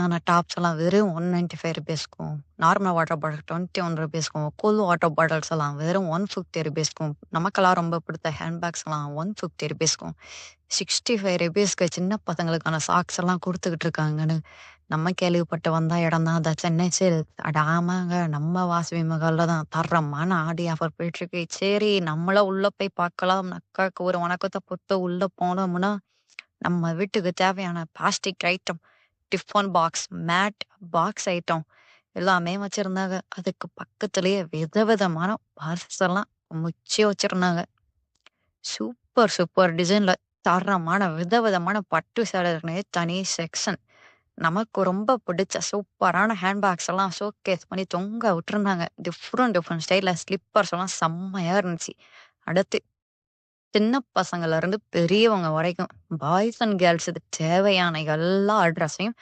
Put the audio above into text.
குவாலிட்டியான டாப்ஸ் எல்லாம் வெறும் ₹195க்கும், நார்மல் வாட்டர் பாட்டில் ₹21க்கும், கூல் வாட்டர் பாட்டில்ஸ் எல்லாம் வெறும் ₹150க்கும், நமக்கெல்லாம் ரொம்ப பிடித்த ஹேண்ட்பேக்ஸ் எல்லாம் ₹150க்கும், ₹65க்கு சின்ன பசங்களுக்கான சாக்ஸ் எல்லாம் குடுத்துக்கிட்டு இருக்காங்கன்னு நம்ம கேள்விப்பட்டு வந்த இடம் தான் அந்த சென்னை சில்க். அட ஆமாங்க, நம்ம வாசவி மகால்ல தான் தரமான ஆடி ஆஃபர் போயிட்டுருக்கு. சரி நம்மளும் உள்ள போய் பார்க்கலாம். அக்காவுக்கு ஒரு வணக்கத்த போட்டு உள்ள போனோம்னா, நம்ம வீட்டுக்கு தேவையான plastic item, tiffin box, mat, box item எல்லாமே வச்சிருந்தாங்க. அதுக்கு பக்கத்திலேயே விதவிதமான பர்ஸ் எல்லாம் முச்சு வச்சிருந்தாங்க. சூப்பர் சூப்பர் டிசைன்ல தரமான விதவிதமான பட்டு சேலைக்குன்னே தனி செக்ஷன். நமக்கு ரொம்ப பிடிச்ச சூப்பரான ஹேண்ட்பேக்ஸ் எல்லாம் ஷோகேஸ் பண்ணி தொங்க விட்டுருந்தாங்க. டிஃப்ரெண்ட் டிஃப்ரெண்ட் ஸ்டைல்ல ஸ்லிப்பர்ஸ் எல்லாம் செம்மையா இருந்துச்சு. அடுத்து சின்ன பசங்கள்ல இருந்து பெரியவங்க வரைக்கும் பாய்ஸ் அண்ட் கேர்ள்ஸுக்கு தேவையான எல்லா அட்ரஸையும்